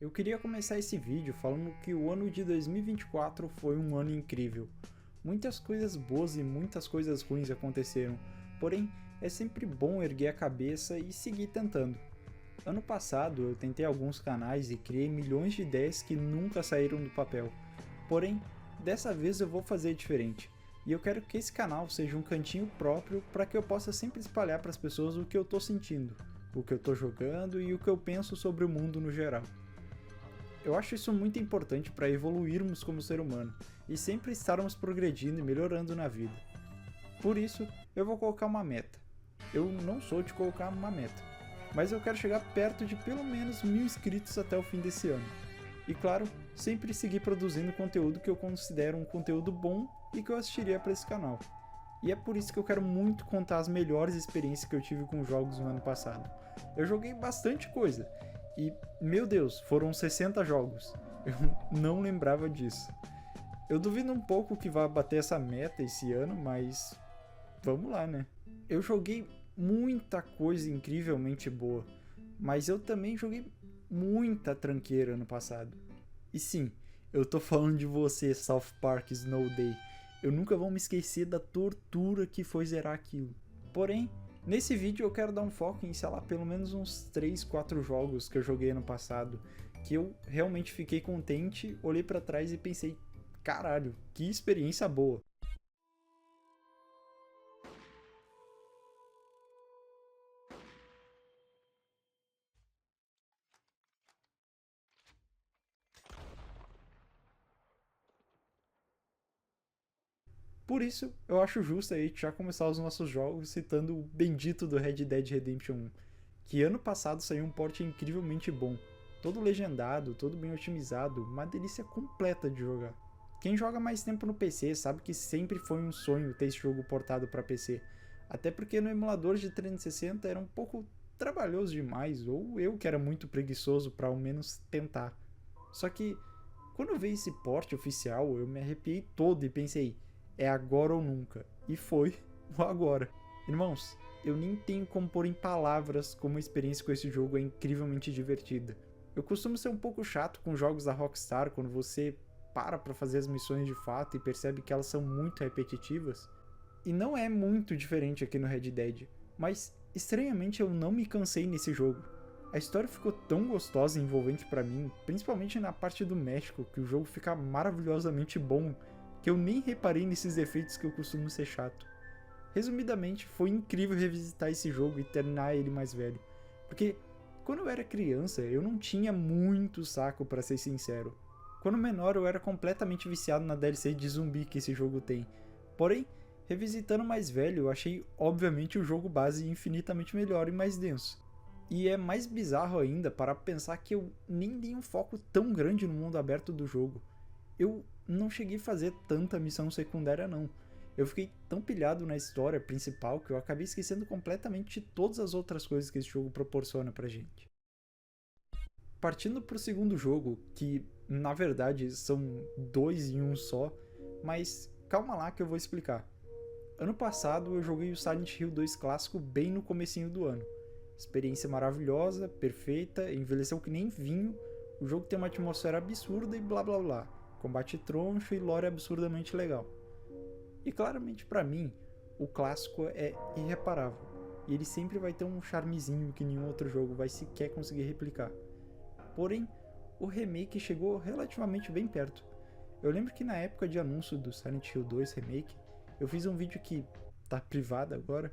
Eu queria começar esse vídeo falando que o ano de 2024 foi um ano incrível. Muitas coisas boas e muitas coisas ruins aconteceram, porém é sempre bom erguer a cabeça e seguir tentando. Ano passado eu tentei alguns canais e criei milhões de ideias que nunca saíram do papel, porém dessa vez eu vou fazer diferente. E eu quero que esse canal seja um cantinho próprio para que eu possa sempre espalhar para as pessoas o que eu estou sentindo, o que eu estou jogando e o que eu penso sobre o mundo no geral. Eu acho isso muito importante para evoluirmos como ser humano e sempre estarmos progredindo e melhorando na vida. Por isso, eu vou colocar uma meta. Eu não sou de colocar uma meta, mas eu quero chegar perto de pelo menos 1000 inscritos até o fim desse ano. E claro, sempre seguir produzindo conteúdo que eu considero um conteúdo bom e que eu assistiria para esse canal. E é por isso que eu quero muito contar as melhores experiências que eu tive com jogos no ano passado. Eu joguei bastante coisa, e, meu Deus, foram 60 jogos. Eu não lembrava disso. Eu duvido um pouco que vá bater essa meta esse ano, mas vamos lá, né? Eu joguei muita coisa incrivelmente boa, mas eu também joguei muita tranqueira no passado. E sim, eu tô falando de você, South Park Snow Day. Eu nunca vou me esquecer da tortura que foi zerar aquilo. Porém, nesse vídeo eu quero dar um foco em, sei lá, pelo menos uns 3, 4 jogos que eu joguei ano passado, que eu realmente fiquei contente, olhei pra trás e pensei, caralho, que experiência boa. Por isso, eu acho justo aí já começar os nossos jogos citando o bendito do Red Dead Redemption 1, que ano passado saiu um port incrivelmente bom, todo legendado, todo bem otimizado, uma delícia completa de jogar. Quem joga mais tempo no PC sabe que sempre foi um sonho ter esse jogo portado para PC, até porque no emulador de 360 era um pouco trabalhoso demais, ou eu que era muito preguiçoso para ao menos tentar. Só que quando eu vi esse port oficial, eu me arrepiei todo e pensei, é agora ou nunca. E foi o agora. Irmãos, eu nem tenho como pôr em palavras como a experiência com esse jogo é incrivelmente divertida. Eu costumo ser um pouco chato com jogos da Rockstar quando você para fazer as missões de fato e percebe que elas são muito repetitivas. E não é muito diferente aqui no Red Dead, mas estranhamente eu não me cansei nesse jogo. A história ficou tão gostosa e envolvente pra mim, principalmente na parte do México, que o jogo fica maravilhosamente bom, que eu nem reparei nesses defeitos que eu costumo ser chato. Resumidamente, foi incrível revisitar esse jogo e terminar ele mais velho, porque quando eu era criança eu não tinha muito saco pra ser sincero. Quando menor eu era completamente viciado na DLC de zumbi que esse jogo tem, porém, revisitando mais velho eu achei obviamente o jogo base infinitamente melhor e mais denso. E é mais bizarro ainda para pensar que eu nem dei um foco tão grande no mundo aberto do jogo. Eu não cheguei a fazer tanta missão secundária não. Eu fiquei tão pilhado na história principal que eu acabei esquecendo completamente de todas as outras coisas que esse jogo proporciona pra gente. Partindo pro segundo jogo, que na verdade são dois em um só, mas calma lá que eu vou explicar. Ano passado eu joguei o Silent Hill 2 clássico bem no comecinho do ano. Experiência maravilhosa, perfeita, envelheceu que nem vinho, o jogo tem uma atmosfera absurda e blá blá blá, combate troncho e lore absurdamente legal. E claramente pra mim, o clássico é irreparável, e ele sempre vai ter um charmezinho que nenhum outro jogo vai sequer conseguir replicar. Porém, o remake chegou relativamente bem perto. Eu lembro que na época de anúncio do Silent Hill 2 Remake, eu fiz um vídeo que tá privado agora,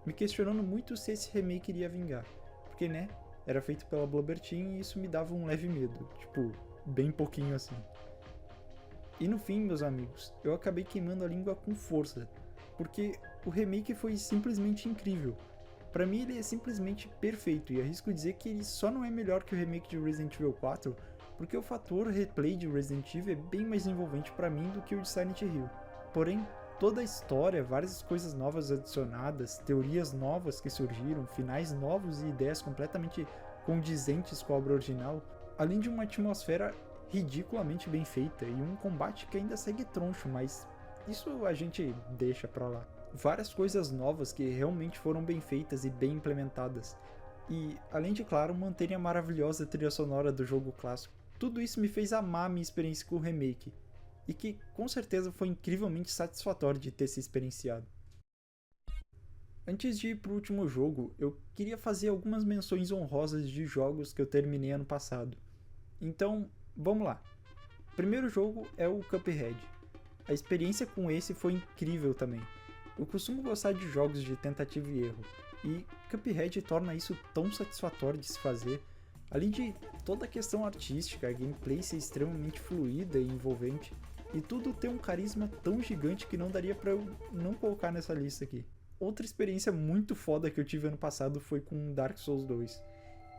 me questionando muito se esse remake iria vingar, porque né, era feito pela Bloober Team e isso me dava um leve medo, tipo, bem pouquinho assim. E no fim, meus amigos, eu acabei queimando a língua com força, porque o remake foi simplesmente incrível. Pra mim ele é simplesmente perfeito e arrisco dizer que ele só não é melhor que o remake de Resident Evil 4, porque o fator replay de Resident Evil é bem mais envolvente pra mim do que o de Silent Hill. Porém, toda a história, várias coisas novas adicionadas, teorias novas que surgiram, finais novos e ideias completamente condizentes com a obra original, além de uma atmosfera ridiculamente bem feita e um combate que ainda segue troncho, mas isso a gente deixa pra lá. Várias coisas novas que realmente foram bem feitas e bem implementadas. e, além de, claro, manterem a maravilhosa trilha sonora do jogo clássico. Tudo isso me fez amar a minha experiência com o remake, e que com certeza foi incrivelmente satisfatório de ter se experienciado. Antes de ir pro último jogo, eu queria fazer algumas menções honrosas de jogos que eu terminei ano passado. Então, vamos lá. O primeiro jogo é o Cuphead. A experiência com esse foi incrível também. Eu costumo gostar de jogos de tentativa e erro, e Cuphead torna isso tão satisfatório de se fazer, além de toda a questão artística, a gameplay ser extremamente fluida e envolvente, e tudo ter um carisma tão gigante que não daria pra eu não colocar nessa lista aqui. Outra experiência muito foda que eu tive ano passado foi com Dark Souls 2.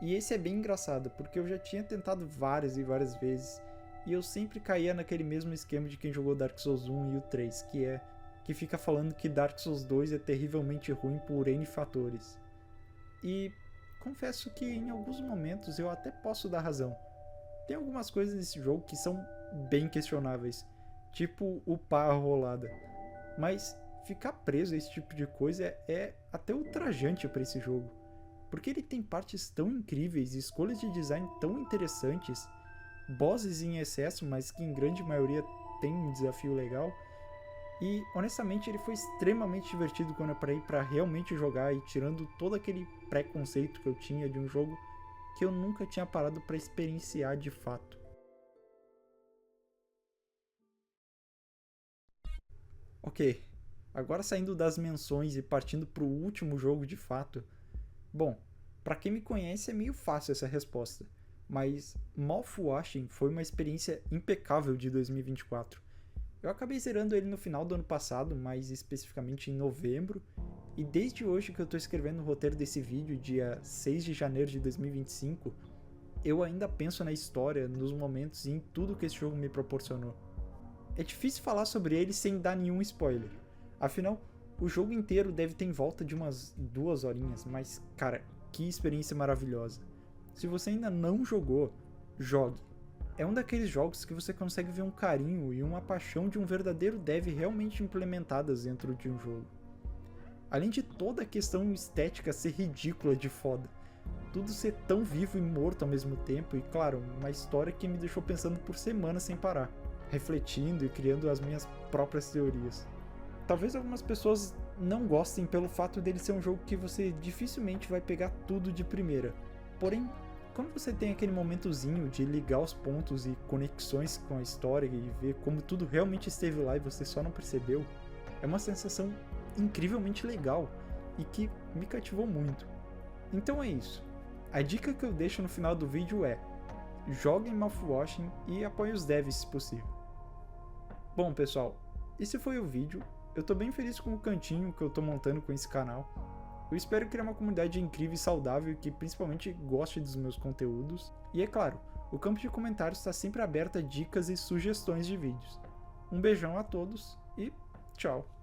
E esse é bem engraçado, porque eu já tinha tentado várias e várias vezes, e eu sempre caía naquele mesmo esquema de quem jogou Dark Souls 1 e o 3, que fica falando que Dark Souls 2 é terrivelmente ruim por N fatores. E confesso que em alguns momentos eu até posso dar razão. Tem algumas coisas nesse jogo que são bem questionáveis, tipo upar a rolada, mas ficar preso a esse tipo de coisa é até ultrajante para esse jogo, porque ele tem partes tão incríveis, escolhas de design tão interessantes, bosses em excesso, mas que em grande maioria tem um desafio legal, e honestamente ele foi extremamente divertido quando eu parei para realmente jogar e tirando todo aquele preconceito que eu tinha de um jogo que eu nunca tinha parado para experienciar de fato. Ok, agora saindo das menções e partindo para o último jogo de fato. Bom, para quem me conhece é meio fácil essa resposta, mas Mouthwashing foi uma experiência impecável de 2024. Eu acabei zerando ele no final do ano passado, mais especificamente em novembro, e desde hoje que eu estou escrevendo o roteiro desse vídeo, dia 6 de janeiro de 2025, eu ainda penso na história, nos momentos e em tudo que esse jogo me proporcionou. É difícil falar sobre ele sem dar nenhum spoiler. Afinal, o jogo inteiro deve ter em volta de umas 2 horinhas, mas, cara, que experiência maravilhosa. Se você ainda não jogou, jogue. É um daqueles jogos que você consegue ver um carinho e uma paixão de um verdadeiro dev realmente implementadas dentro de um jogo. Além de toda a questão estética ser ridícula de foda. Tudo ser tão vivo e morto ao mesmo tempo, e claro, uma história que me deixou pensando por semanas sem parar, refletindo e criando as minhas próprias teorias. Talvez algumas pessoas não gostem pelo fato dele ser um jogo que você dificilmente vai pegar tudo de primeira. Porém, quando você tem aquele momentozinho de ligar os pontos e conexões com a história e ver como tudo realmente esteve lá e você só não percebeu, é uma sensação incrivelmente legal e que me cativou muito. Então é isso. A dica que eu deixo no final do vídeo é: joguem Mouthwashing e apoiem os devs se possível. Bom pessoal, esse foi o vídeo. Eu tô bem feliz com o cantinho que eu tô montando com esse canal. Eu espero criar uma comunidade incrível e saudável que principalmente goste dos meus conteúdos. E é claro, o campo de comentários está sempre aberto a dicas e sugestões de vídeos. Um beijão a todos e tchau!